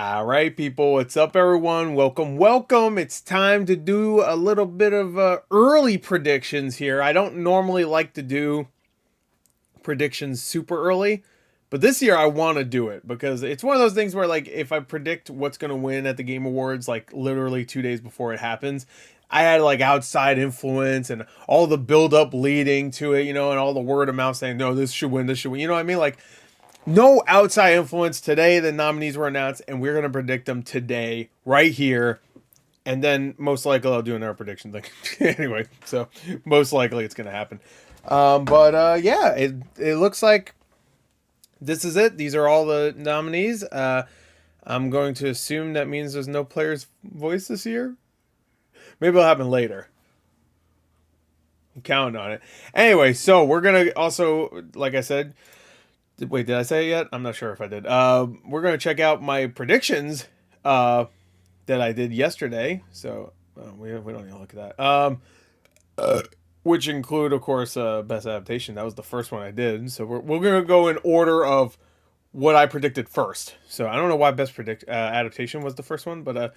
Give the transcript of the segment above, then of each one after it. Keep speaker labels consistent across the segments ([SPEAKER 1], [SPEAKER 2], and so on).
[SPEAKER 1] All right, people, what's up, everyone? Welcome. It's time to do a little bit of early predictions here. I don't normally like to do predictions super early, but this year I want to do it because it's one of those things where, like, if I predict what's going to win at the Game Awards, like, literally 2 days before it happens, I had, like, outside influence and all the build up leading to it, and all the word of mouth saying, no, this should win, this should win. You know what I mean? Like, no outside influence. Today the nominees were announced and we're going to predict them today right here, and then most likely I'll do another prediction thing. Anyway, so most likely it's going to happen. Yeah, it looks like this is it. These are all the nominees. I'm going to assume that means there's no player's voice this year. Maybe it'll happen later. I'm counting on it. Anyway, so we're going to also, like I said, wait, did I say it yet? I'm not sure if I did. We're going to check out my predictions that I did yesterday. So we don't need to look at that. Which include, of course, Best Adaptation. That was the first one I did. So we're going to go in order of what I predicted first. So I don't know why Best Adaptation was the first one, but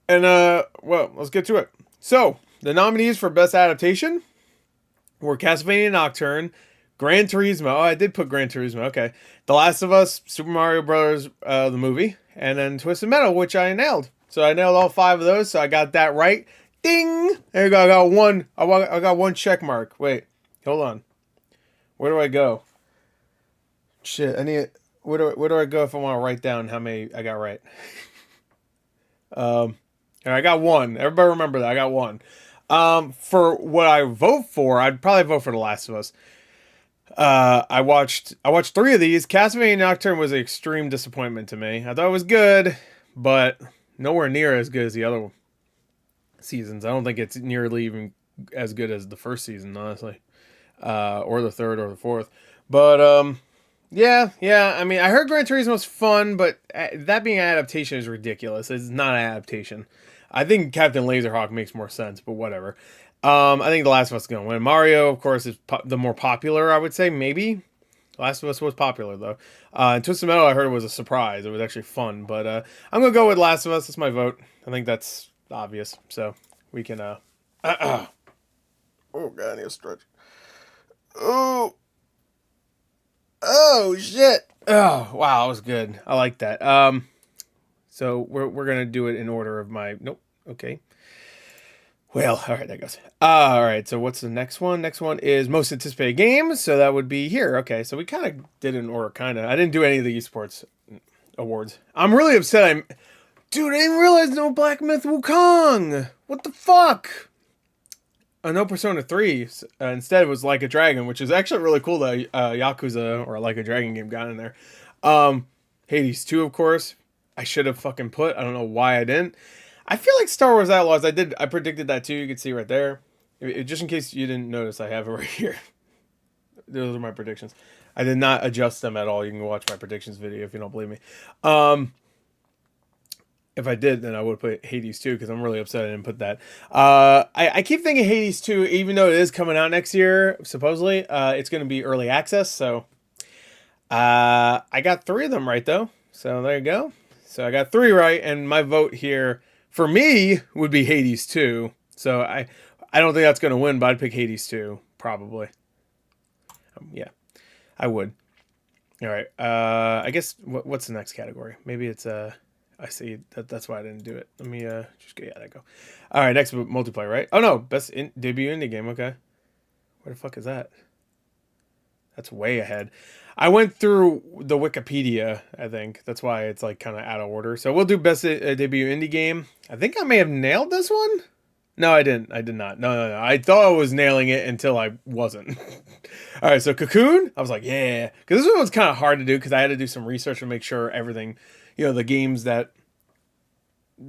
[SPEAKER 1] well, let's get to it. So the nominees for Best Adaptation were Castlevania Nocturne, Gran Turismo. Oh, I did put Gran Turismo. Okay. The Last of Us, Super Mario Brothers, the movie, and then Twisted Metal, which I nailed. So I nailed all 5 of those. So I got that right. Ding! There you go. I got one. I got one check mark. Wait, hold on. Where do I go? Shit, I need. Where do I go if I want to write down how many I got right? I got one. Everybody remember that I got one. For what I vote for, I'd probably vote for The Last of Us. I watched 3 of these. Castlevania Nocturne was an extreme disappointment to me. I thought it was good, but nowhere near as good as the other seasons. I don't think it's nearly even as good as the first season, honestly, or the third or the fourth. But yeah. I mean, I heard Gran Turismo was fun, but that being an adaptation is ridiculous. It's not an adaptation. I think Captain Laserhawk makes more sense, but whatever. I think The Last of Us is going to win. Mario, of course, is the more popular, I would say, maybe. The Last of Us was popular, though. And Twisted Metal, I heard, was a surprise. It was actually fun. But I'm going to go with Last of Us. That's my vote. I think that's obvious. So we can... Oh, God, I need a stretch. Oh, shit. Oh, wow, that was good. I like that. So we're going to do it in order of my... Nope. Okay. Well, all right, that goes. All right, so what's the next one? Next one is most anticipated games. So that would be here. Okay, so we kind of did it in order, kind of. I didn't do any of the esports awards. I'm really upset. Dude, I didn't realize no Black Myth Wukong. What the fuck? No Persona 3. Instead, it was Like a Dragon, which is actually really cool that Yakuza or Like a Dragon game got in there. Hades 2, of course. I should have fucking put. I don't know why I didn't. I feel like Star Wars Outlaws, I predicted that too. You can see right there. Just in case you didn't notice, I have it right here. Those are my predictions. I did not adjust them at all. You can watch my predictions video if you don't believe me. If I did, then I would put Hades 2 because I'm really upset I didn't put that. I keep thinking Hades 2, even though it is coming out next year, supposedly, it's going to be early access. So I got 3 of them right, though. So there you go. So I got 3 right, and my vote here... for me, would be Hades 2. So I don't think that's going to win, but I'd pick Hades 2, probably. Yeah, I would. All right. I guess, what's the next category? Maybe it's, I see, that's why I didn't do it. Let me just go, yeah, there you go. All right, next, multiplayer, right? Oh, no, best debut indie game, okay. Where the fuck is that? That's way ahead. I went through the Wikipedia, I think. That's why it's like kind of out of order. So we'll do best debut indie game. I think I may have nailed this one. No, I didn't. I did not. No. I thought I was nailing it until I wasn't. All right, so Cocoon. I was like, yeah. Because this one was kind of hard to do because I had to do some research to make sure everything, the games that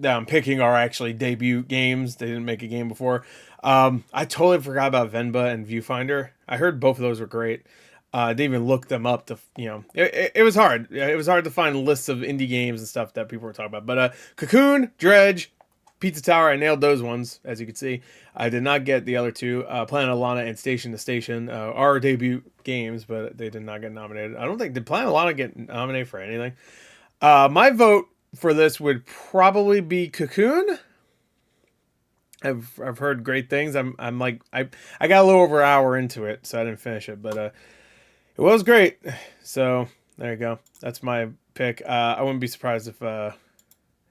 [SPEAKER 1] I'm picking are actually debut games. They didn't make a game before. I totally forgot about Venba and Viewfinder. I heard both of those were great. I didn't even look them up to, it was hard. It was hard to find lists of indie games and stuff that people were talking about. But Cocoon, Dredge, Pizza Tower, I nailed those ones, as you can see. I did not get the other 2. Planet Alana and Station to Station are debut games, but they did not get nominated. I don't think, did Planet Alana get nominated for anything? My vote for this would probably be Cocoon. I've heard great things. I'm like I got a little over an hour into it, so I didn't finish it, but it was great. So there you go. That's my pick. I wouldn't be surprised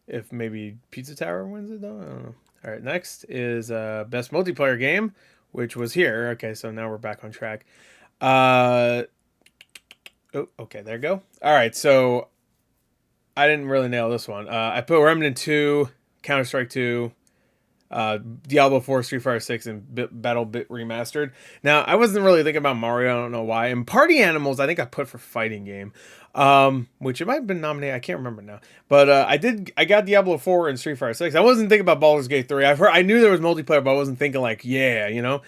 [SPEAKER 1] if maybe Pizza Tower wins it though. I don't know. All right, next is best multiplayer game, which was here. Okay, so now we're back on track. Oh, okay, there you go. All right, so I didn't really nail this one. I put Remnant 2, Counter Strike 2, Diablo 4, Street Fighter 6, and Battle Bit Remastered. Now, I wasn't really thinking about Mario. I don't know why. And Party Animals, I think I put for fighting game, which it might have been nominated. I can't remember now. But I got Diablo 4 and Street Fighter 6. I wasn't thinking about Baldur's Gate 3. I knew there was multiplayer, but I wasn't thinking like, yeah, you know.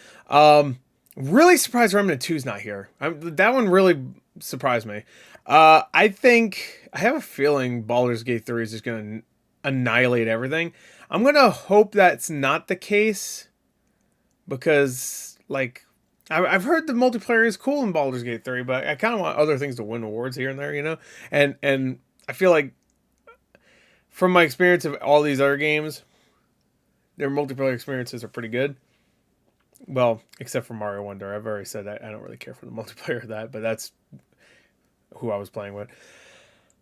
[SPEAKER 1] Really surprised Remnant 2's not here. That one really surprised me. I have a feeling Baldur's Gate 3 is just going to annihilate everything. I'm going to hope that's not the case because, like, I've heard the multiplayer is cool in Baldur's Gate 3, but I kind of want other things to win awards here and there, you know? And I feel like, from my experience of all these other games, their multiplayer experiences are pretty good. Well, except for Mario Wonder. I've already said that I don't really care for the multiplayer of that, but that's who I was playing with.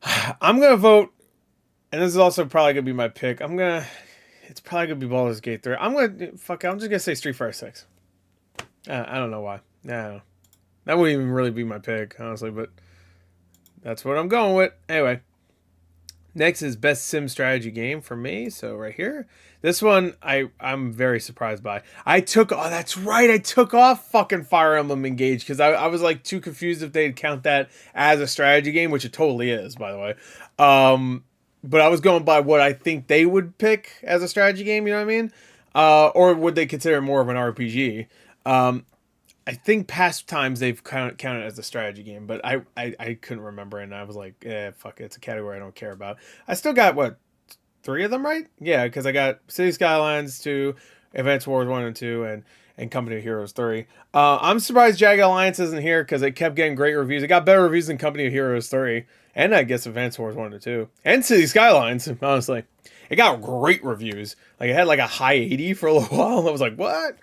[SPEAKER 1] I'm going to vote, and this is also probably going to be my pick. It's probably going to be Baldur's Gate 3. I'm just going to say Street Fighter 6. I don't know why. No, that wouldn't even really be my pick, honestly, but that's what I'm going with. Anyway, next is Best Sim Strategy Game for me. So right here, this one I'm very surprised by. That's right, I took off fucking Fire Emblem Engage because I was like too confused if they'd count that as a strategy game, which it totally is, by the way. But I was going by what I think they would pick as a strategy game, you know what I mean? Or would they consider it more of an RPG? I think past times they've counted as a strategy game, but I couldn't remember, and I was like, fuck it, it's a category I don't care about. I still got, what, 3 of them right? Yeah, because I got City Skylines 2, Advance Wars 1 and 2, and Company of Heroes 3. I'm surprised Jagged Alliance isn't here because it kept getting great reviews. It got better reviews than Company of Heroes 3, and I guess Advance Wars 1 and 2, and City Skylines, honestly. It got great reviews. Like, it had like a high 80 for a little while, and I was like, what?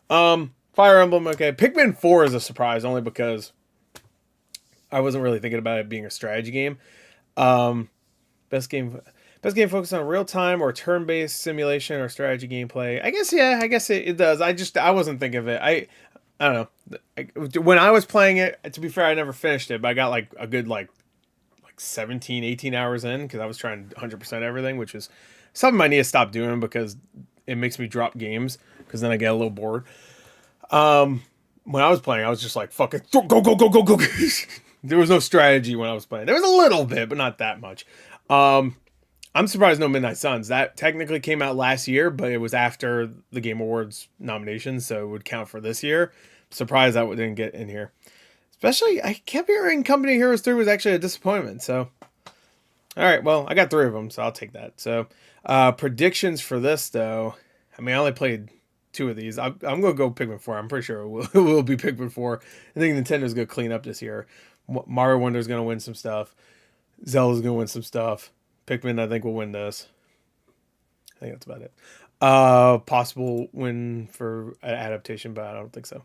[SPEAKER 1] Fire Emblem, okay. Pikmin 4 is a surprise, only because I wasn't really thinking about it being a strategy game. Best game focused on real-time or turn-based simulation or strategy gameplay. I guess it does. I wasn't thinking of it. I don't know. When I was playing it, to be fair, I never finished it, but I got like a good like 17, 18 hours in because I was trying 100% everything, which is something I need to stop doing because it makes me drop games because then I get a little bored. When I was playing, I was just like, fuck it, go. There was no strategy when I was playing. There was a little bit, but not that much. I'm surprised no Midnight Suns. That technically came out last year, but it was after the Game Awards nominations, so it would count for this year. Surprised that didn't get in here. Especially, I kept hearing Company of Heroes 3 was actually a disappointment, so. Alright, well, I got 3 of them, so I'll take that. So, predictions for this, though. I mean, I only played 2 of these. I'm going to go Pikmin 4. I'm pretty sure it will be Pikmin 4. I think Nintendo's going to clean up this year. Mario Wonder's going to win some stuff. Zelda's going to win some stuff. Pikmin, I think, will win this. I think that's about it. Possible win for adaptation, but I don't think so.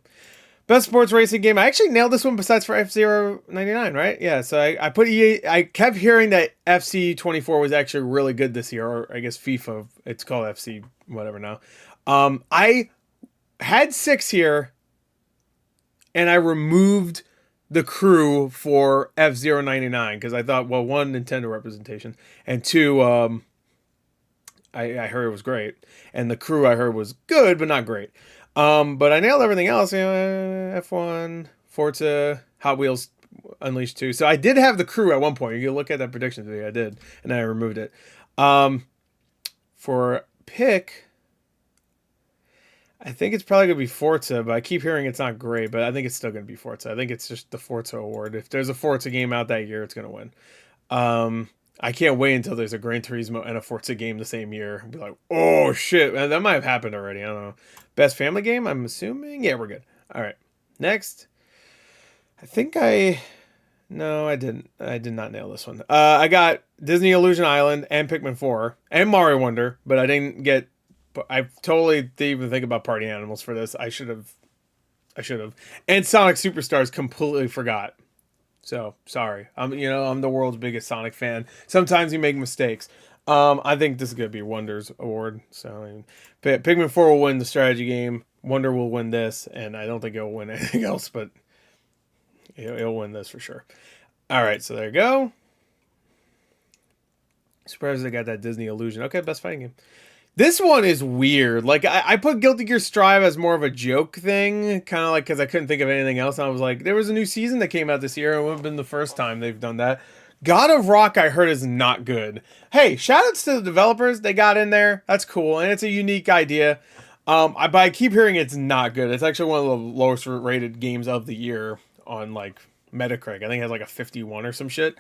[SPEAKER 1] Best sports racing game. I actually nailed this one besides for F-Zero 99, right? Yeah, so I put EA. I kept hearing that FC 24 was actually really good this year, or I guess FIFA. It's called FC whatever now. I had 6 here, and I removed the crew for F-Zero 99 because I thought, well, 1, Nintendo representation, and 2, I heard it was great, and the crew I heard was good but not great. But I nailed everything else, you know, F1, Forza, Hot Wheels Unleashed 2. So I did have the crew at one point. You can look at that prediction today. I did, and then I removed it. For pick, I think it's probably going to be Forza, but I keep hearing it's not great, but I think it's still going to be Forza. I think it's just the Forza award. If there's a Forza game out that year, it's going to win. I can't wait until there's a Gran Turismo and a Forza game the same year. I'll be like, oh shit, man, that might have happened already. I don't know. Best family game, I'm assuming? Yeah, we're good. All right. Next. I think I No, I didn't. I did not nail this one. I got Disney Illusion Island and Pikmin 4 and Mario Wonder, but I didn't get. I totally didn't even think about Party Animals for this. I should have. I should have. And Sonic Superstars completely forgot. So sorry. I'm the world's biggest Sonic fan. Sometimes you make mistakes. I think this is gonna be Wonder's award. So I mean, Pikmin 4 will win the strategy game. Wonder will win this, and I don't think it'll win anything else, but it'll win this for sure. All right, so there you go. Surprised they got that Disney Illusion. Okay, best fighting game. This one is weird. Like, I put Guilty Gear Strive as more of a joke thing, kind of like because I couldn't think of anything else. And I was like, there was a new season that came out this year. It would have been the first time they've done that. God of Rock, I heard, is not good. Hey, shoutouts to the developers. They got in there. That's cool, and it's a unique idea. But I keep hearing it's not good. It's actually one of the lowest rated games of the year on like Metacritic. I think it has like a 51 or some shit.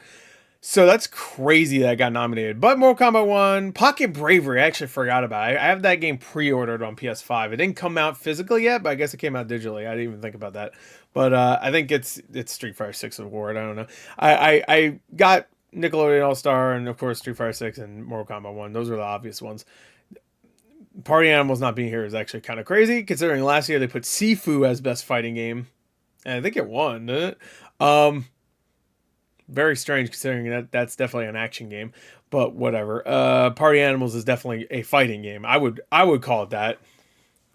[SPEAKER 1] So that's crazy that I got nominated. But Mortal Kombat 1, Pocket Bravery, I actually forgot about it. I have that game pre-ordered on PS5. It didn't come out physically yet, but I guess it came out digitally. I didn't even think about that. But I think it's Street Fighter 6 award. I don't know. I got Nickelodeon All-Star and, of course, Street Fighter 6 and Mortal Kombat 1. Those are the obvious ones. Party Animals not being here is actually kind of crazy, considering last year they put Sifu as best fighting game. And I think it won, didn't it? Very strange considering that that's definitely an action game, but whatever. Party Animals is definitely a fighting game. I would call it that.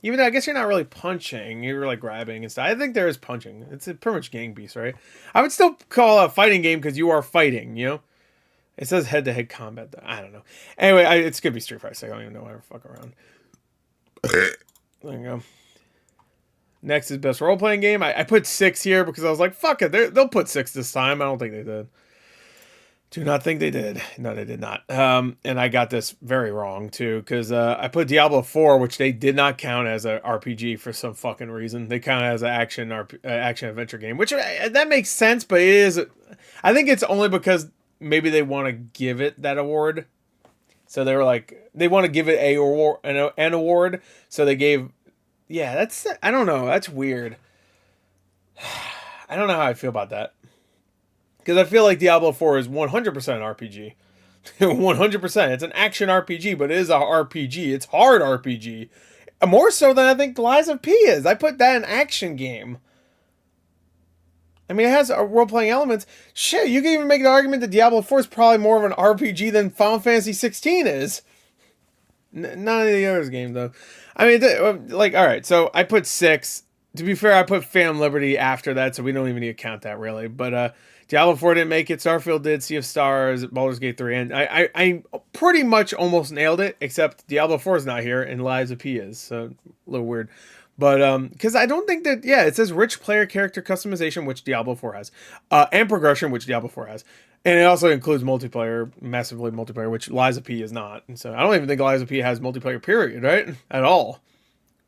[SPEAKER 1] Even though I guess you're not really punching, you're like grabbing and stuff. I think there is punching. It's a pretty much Gang Beast, right? I would still call it a fighting game because you are fighting, you know? It says head-to-head combat, though. I don't know. Anyway, it's going to be Street Fighter 6. I don't even know why I fuck around. There you go. Next is best role-playing game. I put 6 here because I was like, fuck it. They'll put 6 this time. I don't think they did. Do not think they did. No, they did not. And I got this very wrong, too, because I put Diablo 4, which they did not count as an RPG for some fucking reason. They count it as an action-adventure game, which that makes sense, but it is... I think it's only because maybe they want to give it that award. So they were like... They want to give it an award, so they gave... Yeah, that's... I don't know. That's weird. I don't know how I feel about that. Because I feel like Diablo 4 is 100% RPG. 100%. It's an action RPG, but it is a RPG. It's hard RPG. More so than I think Lies of P is. I put that in action game. I mean, it has role-playing elements. Shit, you can even make the argument that Diablo 4 is probably more of an RPG than Final Fantasy 16 is. None of the other games, though. I mean, like, all right, so I put 6. To be fair, I put Phantom Liberty after that, so we don't even need to count that, really. But Diablo 4 didn't make it. Starfield did. Sea of Stars, Baldur's Gate 3. And I pretty much almost nailed it, except Diablo 4 is not here, and Lies of P is. So, a little weird. But, because I don't think that, yeah, it says rich player character customization, which Diablo 4 has. And progression, which Diablo 4 has. And it also includes multiplayer, massively multiplayer, which Lies of P is not. And so I don't even think Lies of P has multiplayer, period, right? At all.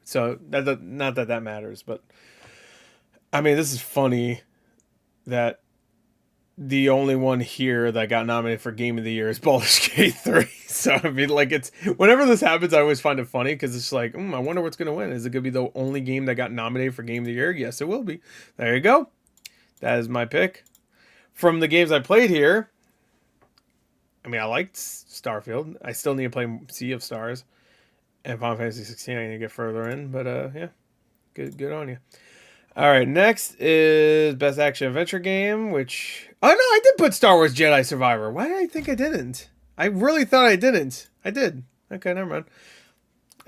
[SPEAKER 1] So not that matters, but I mean, this is funny that the only one here that got nominated for Game of the Year is Baldur's Gate 3. So I mean, like, it's whenever this happens, I always find it funny because it's like, I wonder what's gonna win. Is it gonna be the only game that got nominated for Game of the Year? Yes, it will be. There you go. That is my pick. From the games I played here, I mean, I liked Starfield. I still need to play Sea of Stars. And Final Fantasy 16, I need to get further in. But, yeah. Good on you. All right, next is Best Action Adventure Game, which... Oh, no, I did put Star Wars Jedi Survivor. Why did I think I didn't? I really thought I didn't. I did. Okay, never mind.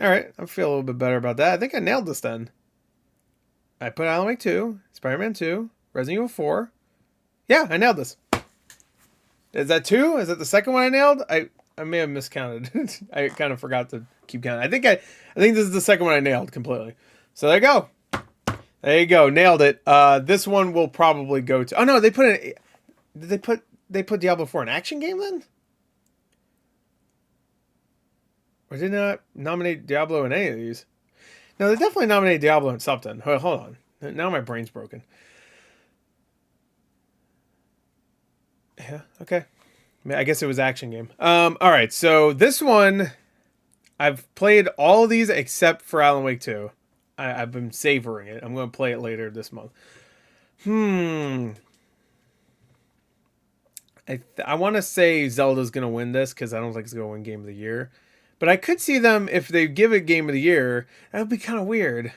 [SPEAKER 1] All right, I feel a little bit better about that. I think I nailed this then. I put Alan Wake 2, Spider-Man 2, Resident Evil 4. Yeah, I nailed this. Is that 2? Is that the second one I nailed? I may have miscounted. I kind of forgot to keep counting. I think this is the second one I nailed completely. So there you go. There you go. Nailed it. This one will probably go to... Oh, no, they put Diablo 4 an action game then? Or did they not nominate Diablo in any of these? No, they definitely nominated Diablo in something. Hold on. Now my brain's broken. Yeah, okay. I guess it was action game. All right, so this one, I've played all of these except for Alan Wake 2. I've been savoring it. I'm going to play it later this month. I want to say Zelda's gonna win this because I don't think it's gonna win Game of the Year, but I could see them if they give it Game of the Year. That would be kind of weird.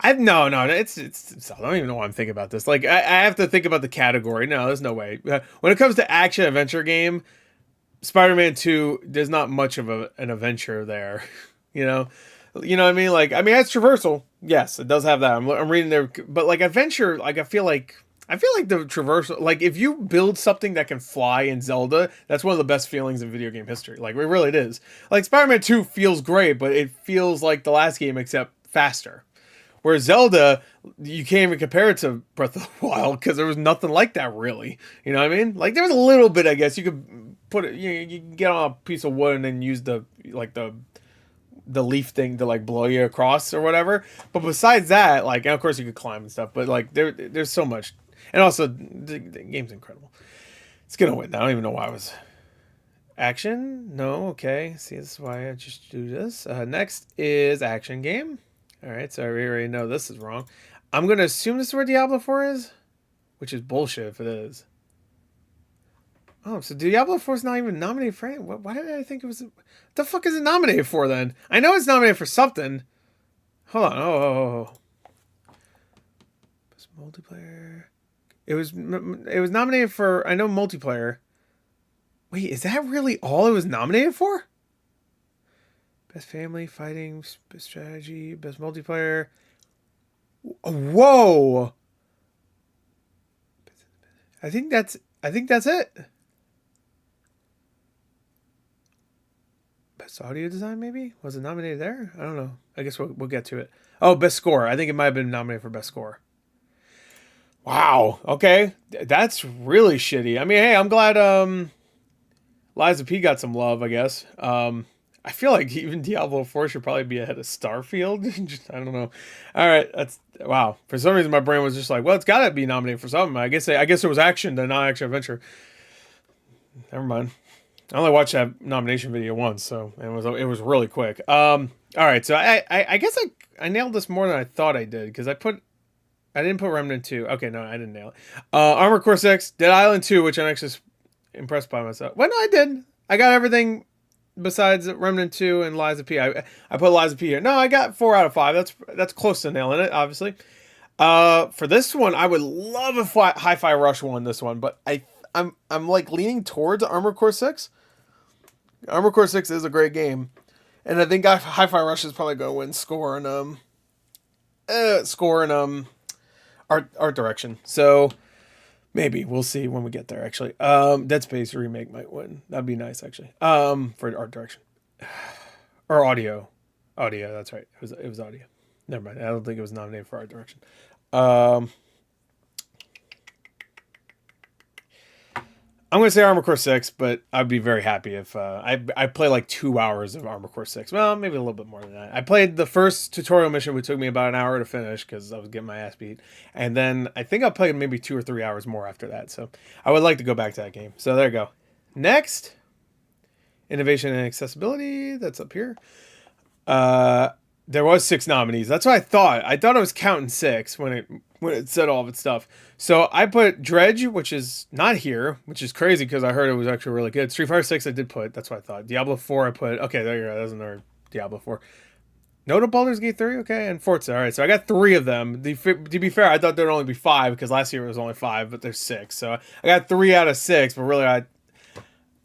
[SPEAKER 1] I no, it's I don't even know why I'm thinking about this. Like I have to think about the category. No, there's no way. When it comes to action adventure game, Spider-Man 2, there's not much of an adventure there. you know, you know what I mean? Like I mean, it's traversal. Yes, it does have that. I'm reading there, but like adventure, like I feel like the traversal, like if you build something that can fly in Zelda, that's one of the best feelings in video game history. Like it really is. Like Spider-Man 2 feels great, but it feels like the last game except faster. Whereas Zelda, you can't even compare it to Breath of the Wild because there was nothing like that really. You know what I mean? Like there was a little bit, I guess. You could put it, you can get on a piece of wood and then use the leaf thing to like blow you across or whatever. But besides that, like, and of course you could climb and stuff. But like there's so much, and also the game's incredible. It's gonna win. I don't even know why I was action. No, okay. See, this is why I just do this. Next is action game. All right, so we already know this is wrong. I'm going to assume this is where Diablo 4 is, which is bullshit if it is. Oh, so Diablo 4 is not even nominated for anything. Why did I think it was? What the fuck is it nominated for then? I know it's nominated for something. Hold on. Oh. Best multiplayer. It was nominated for, I know, multiplayer. Wait, is that really all it was nominated for? Best family, fighting, best strategy, best multiplayer. Whoa! I think that's it. Best audio design, maybe? Was it nominated there? I don't know. I guess we'll get to it. Oh, best score. I think it might have been nominated for best score. Wow. Okay. That's really shitty. I mean, hey, I'm glad Liza P got some love, I guess. I feel like even Diablo 4 should probably be ahead of Starfield. I don't know. All right, that's wow. For some reason, my brain was just like, well, it's got to be nominated for something. I guess it was action, the non-action adventure. Never mind. I only watched that nomination video once, so it was really quick. All right, so I guess I nailed this more than I thought I did because I didn't put Remnant 2. Okay, no, I didn't nail it. Armored Core 6, Dead Island 2, which I'm actually impressed by myself. Well, no, I did. I got everything besides Remnant 2 and Liza P. I put Liza P here. No, I got 4 out of 5. That's close to nailing it, obviously. For this one, I would love if Hi-Fi Rush won this one, but I'm like leaning towards Armored Core 6. Armored Core 6 is a great game, and I think Hi-Fi Rush is probably going to win score and art direction. So maybe we'll see when we get there. Actually, Dead Space remake might win. That'd be nice, actually. For art direction or audio. That's right. It was audio. Never mind. I don't think it was nominated for art direction. I'm gonna say Armored Core 6, but I'd be very happy if I play like 2 hours of Armored Core 6. Well, maybe a little bit more than that. I played the first tutorial mission, which took me about an hour to finish because I was getting my ass beat, and then I think I played maybe 2 or 3 hours more after that. So I would like to go back to that game. So there you go. Next, innovation and accessibility. That's up here. There was 6 nominees. That's what I thought. I thought I was counting 6 when it said all of its stuff. So I put Dredge, which is not here, which is crazy because I heard it was actually really good. Street Fighter 6 I did put. That's what I thought. Diablo 4 I put. Okay, there you go. That's another Diablo 4. No to Baldur's Gate 3, okay, and Forza. All right, so I got 3 of them. To be fair, I thought there'd only be 5 because last year it was only 5, but there's 6. So I got 3 out of 6, but really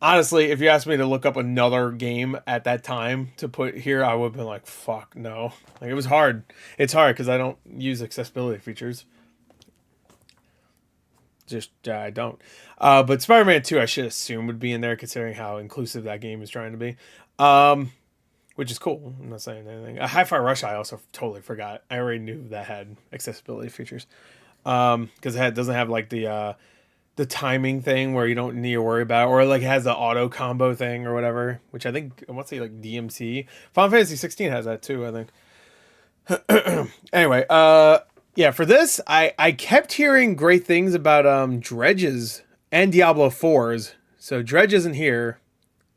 [SPEAKER 1] honestly, if you asked me to look up another game at that time to put here, I would have been like, fuck, no. Like, it was hard. It's hard because I don't use accessibility features. I don't. But Spider-Man 2, I should assume would be in there considering how inclusive that game is trying to be. Which is cool. I'm not saying anything. Hi-Fi Rush, I also totally forgot. I already knew that had accessibility features. Because it doesn't have like the timing thing where you don't need to worry about it, or like it has the auto combo thing or whatever, which I think, I want to say like DMC. Final Fantasy 16 has that too, I think. Anyway, yeah, for this, I kept hearing great things about Dredges and Diablo 4s. So Dredge isn't here.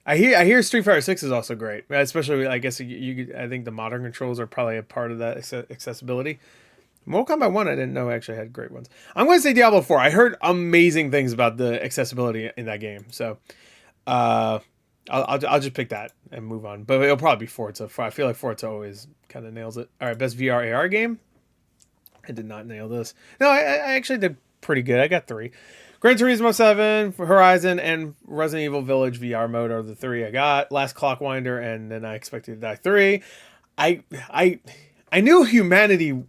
[SPEAKER 1] I hear Street Fighter 6 is also great, especially I guess I think the modern controls are probably a part of that accessibility. Mortal Kombat 1, I didn't know actually had great ones. I'm going to say Diablo 4. I heard amazing things about the accessibility in that game. So, I'll just pick that and move on. But it'll probably be Forza. I feel like Forza always kind of nails it. All right, best VR AR game. I did not nail this. No, I actually did pretty good. I got 3. Gran Turismo 7, Horizon, and Resident Evil Village VR mode are the 3 I got. Last Clockwinder, and then I expected to die 3. I knew Humanity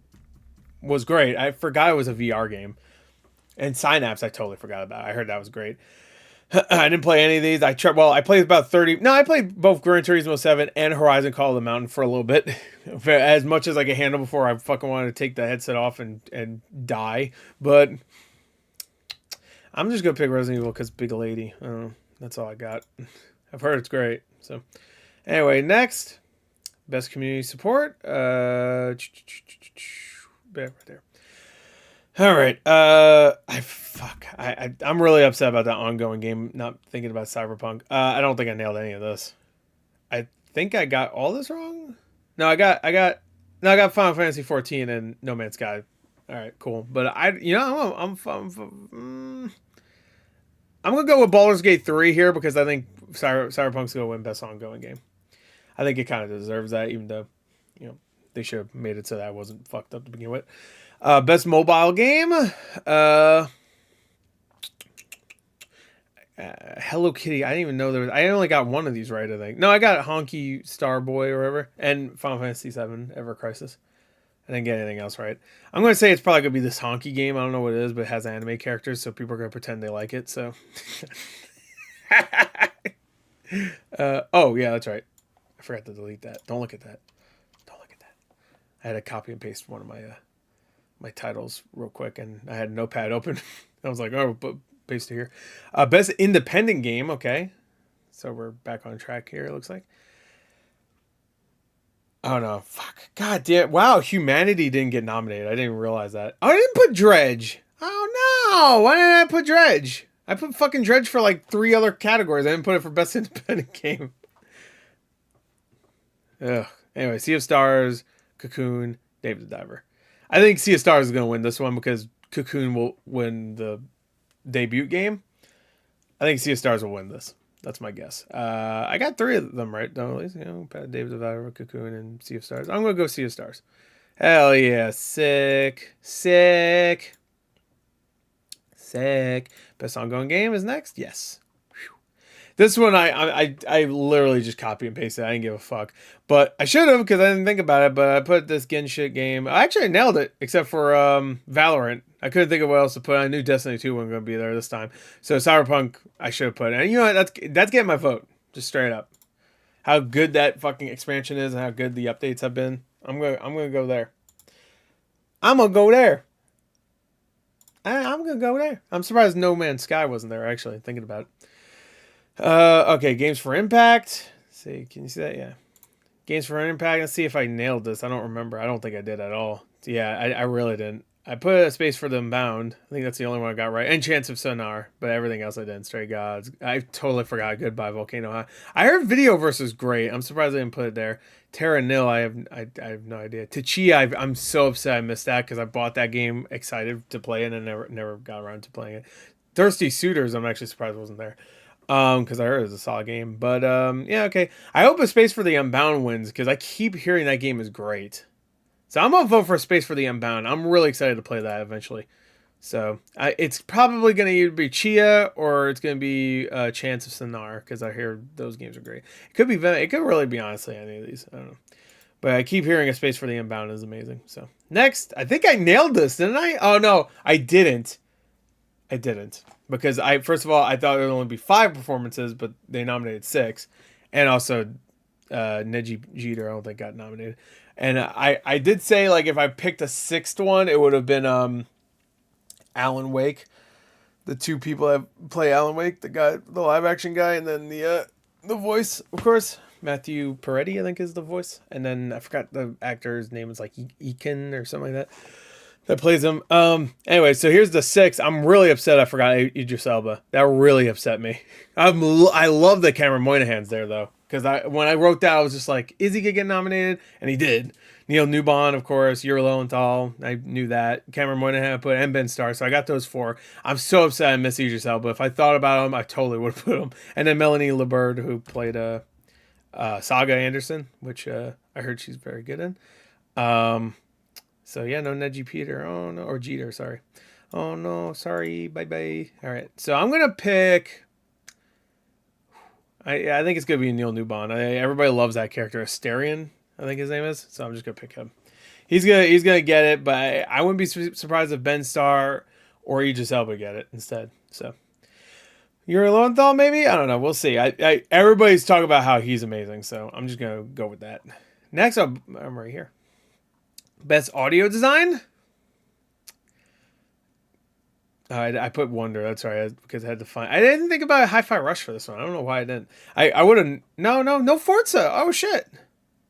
[SPEAKER 1] was great. I forgot it was a VR game. And Synapse, I totally forgot about. I heard that was great. I didn't play any of these. I played about 30. No, I played both Gran Turismo 7 and Horizon Call of the Mountain for a little bit. As much as I could handle before I fucking wanted to take the headset off and die. But I'm just going to pick Resident Evil because big lady. I don't know. That's all I got. I've heard it's great. So anyway, next. Best community support. Right there. All right. I'm really upset about that ongoing game. Not thinking about Cyberpunk. I don't think I nailed any of this. I think I got all this wrong. No, I got Final Fantasy 14 and No Man's Sky. All right, cool. But I'm gonna go with Baldur's Gate 3 here because I think Cyberpunk's gonna win best ongoing game. I think it kind of deserves that, even though, they should have made it so that I wasn't fucked up to begin with. Best mobile game. Hello Kitty. I didn't even know there was. I only got one of these right, I think. No, I got Honky Star Boy or whatever, and Final Fantasy VII Ever Crisis. I didn't get anything else right. I'm going to say it's probably going to be this Honky game. I don't know what it is, but it has anime characters, so people are going to pretend they like it. So, oh yeah, that's right. I forgot to delete that. Don't look at that. Don't look at that. I had to copy and paste one of my titles real quick, and I had a notepad open. I was like, oh, but paste it here. Best independent game. Okay, so we're back on track here. It looks like. Oh no! Fuck! God damn! Wow, Humanity didn't get nominated. I didn't even realize that. Oh, I didn't put Dredge. Oh no! Why didn't I put Dredge? I put fucking Dredge for like 3 other categories. I didn't put it for best independent game. Ugh. Anyway, Sea of Stars, Cocoon, Dave the Diver. I think Sea of Stars is going to win this one because Cocoon will win the debut game. I think Sea of Stars will win this. That's my guess. I got 3 of them right, though, at least. Dave the Diver, Cocoon, and Sea of Stars. I'm going to go Sea of Stars. Hell yeah. Sick. Sick. Sick. Best ongoing game is next? Yes. This one, I literally just copy and pasted. I didn't give a fuck. But I should have because I didn't think about it. But I put this Genshin game. I actually nailed it, except for Valorant. I couldn't think of what else to put. I knew Destiny 2 wasn't going to be there this time. So Cyberpunk, I should have put. And you know what? That's getting my vote. Just straight up. How good that fucking expansion is and how good the updates have been. I'm gonna go there. I'm gonna go there. I'm gonna go there. I'm surprised No Man's Sky wasn't there, actually, thinking about it. Okay, Games for Impact. Let's see, can you see that? Yeah. Games for Impact. Let's see if I nailed this. I don't remember. I don't think I did at all. Yeah, I really didn't. I put a space for the Unbound. I think that's the only one I got right. And Chance of Sonar. But everything else I didn't. Stray Gods. I totally forgot Goodbye Volcano High. I heard Videoverse was great. I'm surprised I didn't put it there. Terra Nil, I have no idea. Tachia, I'm so upset I missed that because I bought that game excited to play it and never got around to playing it. Thirsty Suitors, I'm actually surprised it wasn't there. Because I heard it was a solid game. But, yeah, okay. I hope a Space for the Unbound wins, because I keep hearing that game is great. So I'm going to vote for a Space for the Unbound. I'm really excited to play that eventually. So, it's probably going to either be Chia, or it's going to be Chance of Sonar, because I hear those games are great. It could be it could really be, honestly, any of these. I don't know. But I keep hearing a Space for the Unbound is amazing. So, next. I think I nailed this, didn't I? Oh, no. I didn't. Because first of all, I thought it would only be 5 performances, but they nominated 6. And also, Neji Jeter, I don't think got nominated. And I did say, like, if I picked a 6th one, it would have been Alan Wake. The 2 people that play Alan Wake, the live action guy, and then the voice, of course. Matthew Peretti, I think, is the voice. And then I forgot the actor's name is like Eakin or something like that plays him. Anyway, so here's the 6. I'm really upset I forgot Idris Elba. That really upset me. I love that Cameron Moynihan's there, though. Because when I wrote that, I was just like, is he gonna get nominated? And he did. Neil Newbon, of course, Yuri Lowenthal. I knew that. Cameron Moynihan put, and Ben Starr. So I got those 4. I'm so upset I missed Idris Elba. If I thought about him, I totally would have put him. And then Melanie Liburd, who played Saga Anderson, which I heard she's very good in. So yeah, no Neji Peter. Oh no, or Jeter. Sorry. Oh no, sorry. Bye bye. All right. So I'm gonna pick. I think it's gonna be Neil Newbon. Everybody loves that character, Asterion, I think his name is. So I'm just gonna pick him. He's gonna get it, but I wouldn't be surprised if Ben Starr or Idris Elba get it instead. So Yuri Lowenthal, maybe, I don't know. We'll see. Everybody's talking about how he's amazing, so I'm just gonna go with that. Next up, I'm right here. Best audio design. I put Wonder. That's right, because I had to find. I didn't think about Hi-Fi Rush for this one. I don't know why I didn't. I would have. No Forza. Oh shit.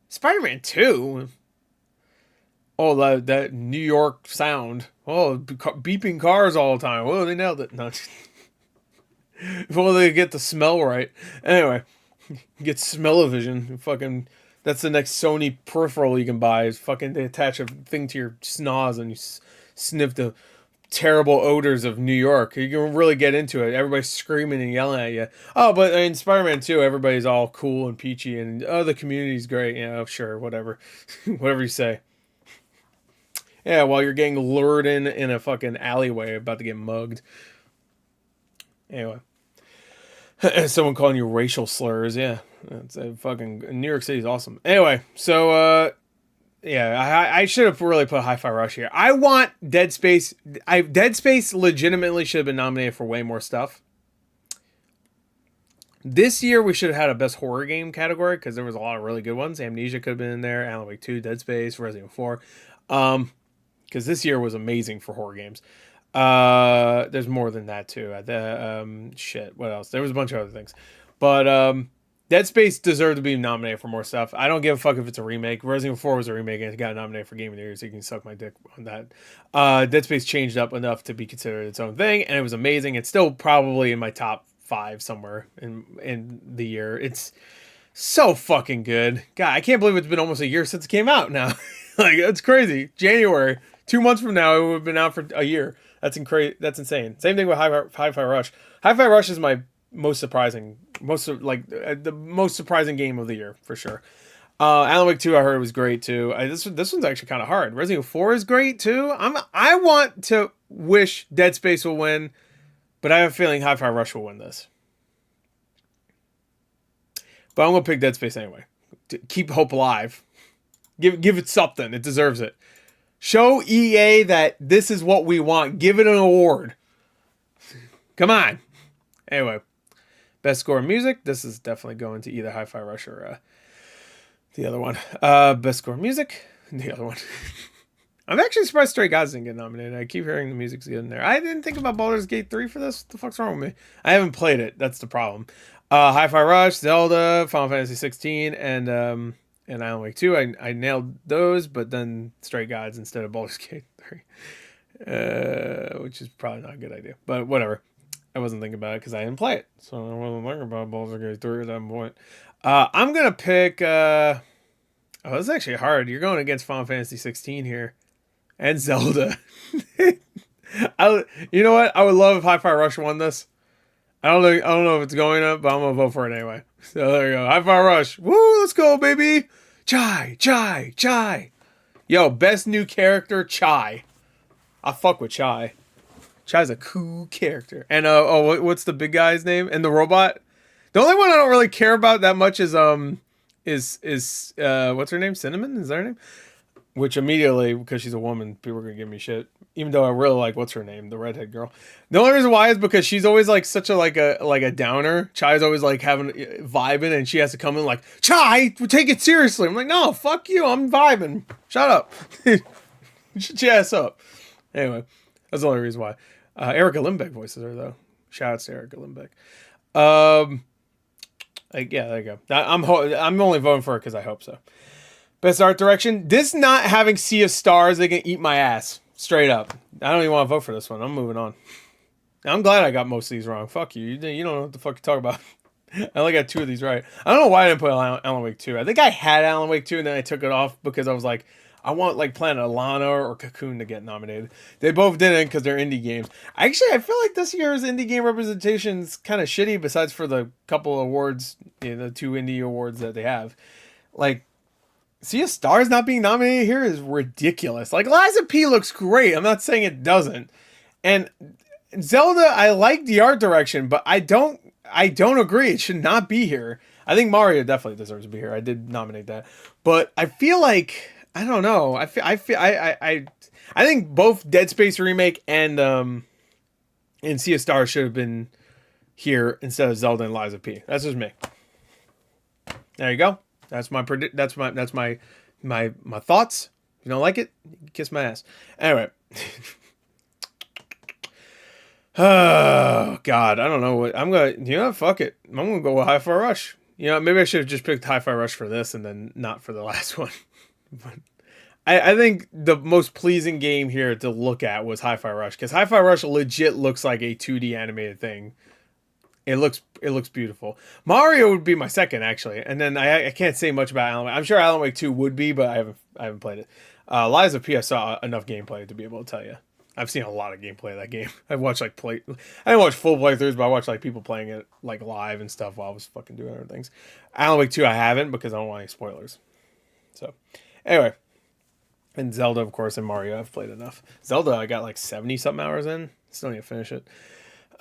[SPEAKER 1] Spider-Man 2. Oh, that New York sound. Oh, beeping cars all the time. Oh, they nailed it. No. Well, they get the smell right. Anyway, get smell-o-vision. Fucking. That's the next Sony peripheral you can buy. Is fucking they attach a thing to your snoz and you sniff the terrible odors of New York. You can really get into it. Everybody's screaming and yelling at you. Oh, but in Spider-Man 2, everybody's all cool and peachy, and the community's great. Yeah, sure, whatever. Whatever you say. Yeah, while you're getting lured in a fucking alleyway about to get mugged. Anyway. Someone calling you racial slurs. Yeah, that's a fucking New York City's awesome. Anyway, so yeah, I should have really put Hi-Fi Rush here. I want Dead Space. Dead Space legitimately should have been nominated for way more stuff. This year we should have had a best horror game category because there was a lot of really good ones. Amnesia could have been in there. Alan Wake 2, Dead Space, Resident Evil 4. Because this year was amazing for horror games. There's more than that too. Shit, what else? There was a bunch of other things. But Dead Space deserved to be nominated for more stuff. I don't give a fuck if it's a remake. Resident Evil 4 was a remake and it got nominated for Game of the Year, so you can suck my dick on that. Dead Space changed up enough to be considered its own thing, and it was amazing. It's still probably in my top 5 somewhere in the year. It's so fucking good. God, I can't believe it's been almost a year since it came out now. Like, that's crazy. January. 2 months from now, it would have been out for a year. That's insane. Same thing with Hi-Fi Rush. Hi-Fi Rush is my most surprising, the most surprising game of the year for sure. Alan Wake 2, I heard was great too. This one's actually kind of hard. Resident Evil 4 is great too. I want to wish Dead Space will win, but I have a feeling Hi-Fi Rush will win this. But I'm gonna pick Dead Space anyway. To keep hope alive. Give it something. It deserves it. Show EA that this is what we want. Give it an award. Come on. Anyway, best score in music. This is definitely going to either Hi-Fi Rush or the other one. Best score in music. The other one. I'm actually surprised Stray Gods didn't get nominated. I keep hearing the music's good in there. I didn't think about Baldur's Gate 3 for this. What the fuck's wrong with me? I haven't played it. That's the problem. Hi-Fi Rush, Zelda, Final Fantasy 16, and Alan Wake 2, I nailed those, but then Stray Gods instead of Baldur's Gate 3. Which is probably not a good idea. But whatever. I wasn't thinking about it because I didn't play it. So I wasn't thinking about Baldur's Gate 3 at that point. I'm going to pick... this is actually hard. You're going against Final Fantasy 16 here. And Zelda. You know what? I would love if Hi-Fi Rush won this. I don't know if it's going up, but I'm going to vote for it anyway. So there you go. Hi-Fi Rush. Woo, let's go, baby. Chai. Yo, best new character, Chai. I fuck with Chai. Chai's a cool character. And what's the big guy's name? And the robot? The only one I don't really care about that much is what's her name? Cinnamon? Is that her name? Which immediately, because she's a woman, people are gonna give me shit. Even though I really like what's her name, the redhead girl. The only reason why is because she's always like such a downer. Chai's always like vibing, and she has to come in like, Chai, take it seriously. I'm like, no, fuck you, I'm vibing. Shut up. Shut your ass up. Anyway, that's the only reason why. Erica Lindbeck voices her though. Shout outs to Erica Lindbeck. Yeah, there you go. I'm only voting for her because I hope so. Best art direction. This not having Sea of Stars, they can eat my ass. Straight up. I don't even want to vote for this one. I'm moving on. I'm glad I got most of these wrong. Fuck you. You don't know what the fuck you talk about. I only got 2 of these right. I don't know why I didn't put Alan Wake 2. I think I had Alan Wake 2 and then I took it off because I was like, I want like Planet Alana or Cocoon to get nominated. They both didn't because they're indie games. Actually, I feel like this year's indie game representation is kind of shitty besides for the couple awards, the 2 indie awards that they have. Like, Sea of Stars not being nominated here is ridiculous. Like, Liza P looks great. I'm not saying it doesn't. And Zelda, I like the art direction, but I don't agree. It should not be here. I think Mario definitely deserves to be here. I did nominate that, but I feel like I don't know. I think both Dead Space remake and Sea of Stars should have been here instead of Zelda and Liza P. That's just me. There you go. That's my my thoughts. If you don't like it, kiss my ass. Anyway. Oh God, I don't know what I'm gonna. Fuck it. I'm gonna go with Hi-Fi Rush. Maybe I should have just picked Hi-Fi Rush for this and then not for the last one. But I think the most pleasing game here to look at was Hi-Fi Rush because Hi-Fi Rush legit looks like a 2D animated thing. It looks beautiful. Mario would be my second actually, and then I can't say much about Alan Wake. I'm sure Alan Wake 2 would be, but I haven't played it. Liza P, I saw enough gameplay to be able to tell you. I've seen a lot of gameplay of that game. I've watched I didn't watch full playthroughs, but I watched like people playing it like live and stuff while I was fucking doing other things. Alan Wake 2 I haven't because I don't want any spoilers. So anyway, and Zelda of course and Mario I've played enough. Zelda I got like 70 something hours in. Still need to finish it.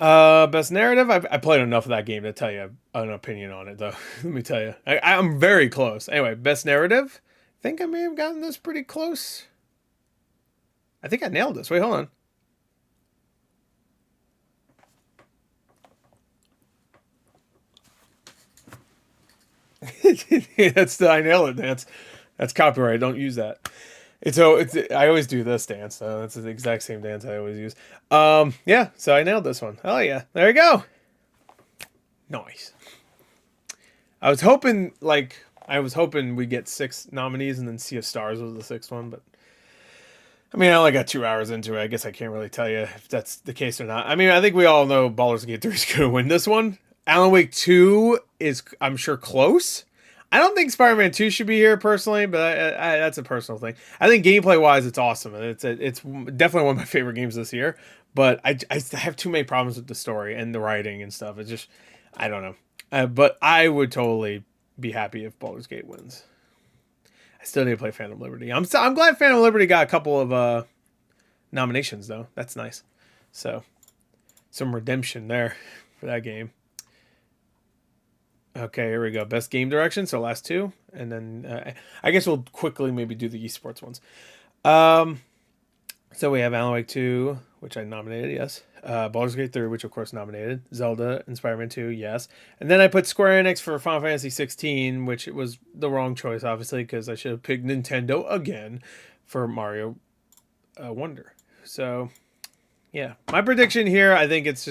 [SPEAKER 1] Best narrative I played enough of that game to tell you an opinion on it though. Let me tell you, I'm very close. Anyway, best narrative. I think I may have gotten this pretty close. I think I nailed this. Wait, hold on. I nailed it. That's copyright. Don't use that. I always do this dance. So that's the exact same dance I always use. Yeah. So I nailed this one. Oh yeah. There you go. Nice. I was hoping we'd get 6 nominees and then Sea of Stars was the 6th one, but. I mean, I only got 2 hours into it. I guess I can't really tell you if that's the case or not. I mean, I think we all know Baldur's Gate 3 is going to win this one. Alan Wake 2 is, I'm sure, close. I don't think Spider-Man 2 should be here personally, but that's a personal thing. I think gameplay-wise, it's awesome. It's definitely one of my favorite games this year. But I have too many problems with the story and the writing and stuff. It's just, I don't know. But I would totally be happy if Baldur's Gate wins. I still need to play Phantom Liberty. I'm glad Phantom Liberty got a couple of nominations though. That's nice. So some redemption there for that game. Okay, here we go. Best game direction. So last 2, and then I guess we'll quickly maybe do the esports ones. So we have Alan Wake 2, which I nominated, yes. Baldur's Gate 3, which of course nominated. Zelda and Spider-Man 2, yes. And then I put Square Enix for Final Fantasy 16, which it was the wrong choice, obviously, because I should have picked Nintendo again for Mario Wonder. So, yeah. My prediction here, I think it's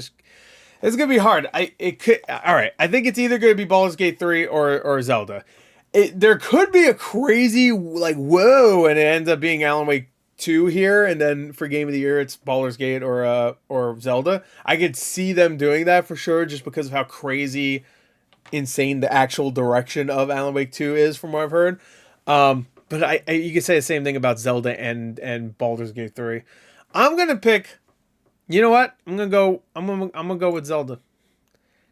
[SPEAKER 1] going to be hard. All right. I think it's either going to be Baldur's Gate 3 or Zelda. There could be a crazy, like, whoa, and it ends up being Alan Wake 2 here, and then for Game of the Year it's Baldur's Gate or Zelda. I could see them doing that for sure, just because of how crazy, insane the actual direction of Alan Wake 2 is, from what I've heard. But you could say the same thing about Zelda and Baldur's Gate 3. I'm gonna pick. You know what? I'm gonna go with Zelda,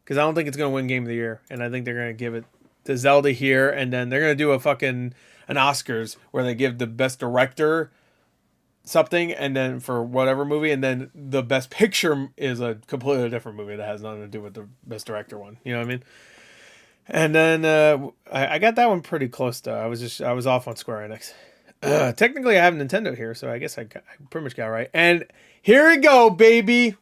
[SPEAKER 1] because I don't think it's gonna win Game of the Year, and I think they're gonna give it to Zelda here, and then they're gonna do an Oscars where they give the best director something, and then for whatever movie, and then the best picture is a completely different movie that has nothing to do with the best director one. You know what I mean? And then I got that one pretty close though. I was off on Square Enix. Technically, I have Nintendo here, so I guess I pretty much got it right. And here we go, baby.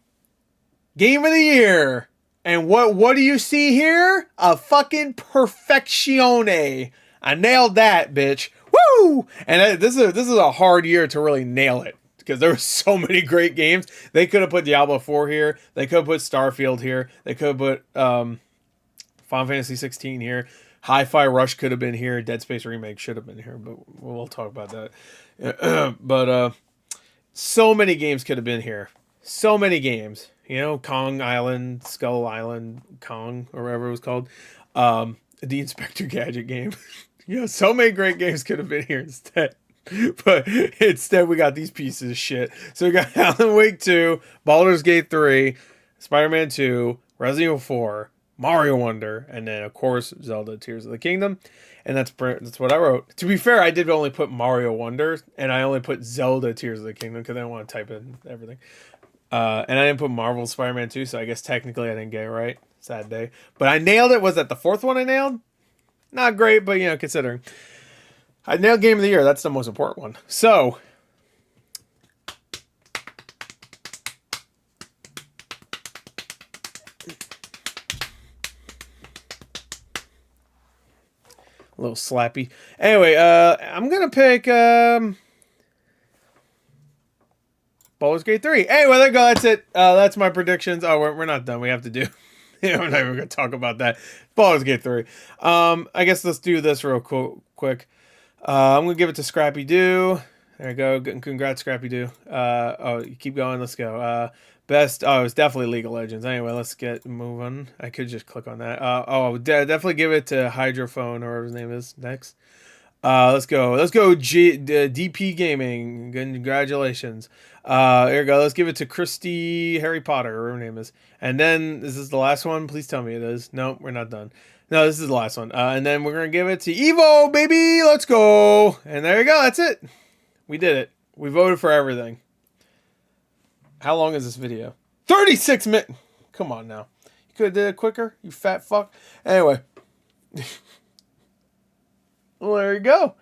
[SPEAKER 1] Game of the Year. And what do you see here? A fucking perfectione. I nailed that, bitch. Woo! And this is a hard year to really nail it, because there were so many great games. They could have put Diablo 4 here. They could have put Starfield here. They could have put Final Fantasy 16 here. Hi-Fi Rush could have been here. Dead Space Remake should have been here, but we'll talk about that. But so many games could have been here. So many games. You know, Kong Island, Skull Island, Kong, or whatever it was called. The Inspector Gadget game. You know, so many great games could have been here instead. But instead, we got these pieces of shit. So we got Alan Wake 2, Baldur's Gate 3, Spider-Man 2, Resident Evil 4, Mario Wonder, and then, of course, Zelda Tears of the Kingdom. And that's what I wrote. To be fair, I did only put Mario Wonder, and I only put Zelda Tears of the Kingdom because I don't want to type in everything. And I didn't put Marvel Spider-Man 2, so I guess technically I didn't get it right. Sad day. But I nailed it. Was that the fourth one I nailed? Not great, but, you know, considering. I nailed Game of the Year. That's the most important one. So, a little slappy. Anyway, I'm going to pick Baldur's Gate 3. Anyway, there you go. That's it. That's my predictions. Oh, we're not done. We have to do... Yeah, we're not even going to talk about that. Baldur's Gate 3. I guess let's do this real quick. I'm going to give it to Scrappy Doo. There you go. Congrats, Scrappy Doo. Oh, you keep going. Let's go. Best. Oh, it was definitely League of Legends. Anyway, let's get moving. I could just click on that. Definitely give it to Hydrophone or whatever his name is next. Let's go. DP Gaming. Congratulations. There you go. Let's give it to Christy Harry Potter, or whatever her name is. And then, is this the last one? Please tell me it is. No, we're not done. No, this is the last one. And then we're going to give it to Evo, baby. Let's go. And there you go. That's it. We did it. We voted for everything. How long is this video? 36 minutes. Come on now. You could have did it quicker, you fat fuck. Anyway. Well, there you go.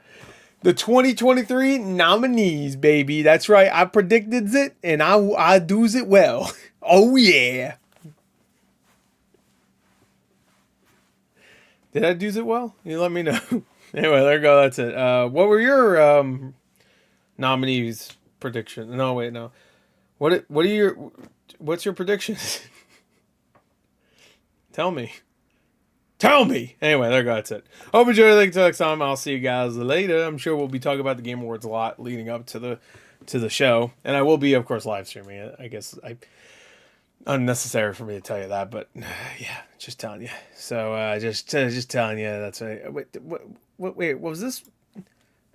[SPEAKER 1] The 2023 nominees, baby. That's right. I predicted it, and I does it well. Oh, yeah. Did I do it well? You let me know. Anyway, there you go. That's it. What were your nominees prediction? No, wait, no. What's your predictions? Tell me. Anyway, there you go. That's it. Hope you enjoyed it. Until next time, I'll see you guys later. I'm sure we'll be talking about the Game Awards a lot leading up to the show, and I will be, of course, live streaming it. I guess unnecessary for me to tell you that, but yeah, just telling you. So just telling you. That's right. Wait, what was this?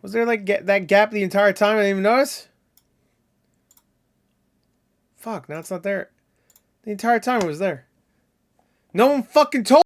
[SPEAKER 1] Was there like that gap the entire time? I didn't even notice. Fuck! Now it's not there. The entire time it was there. No one fucking told.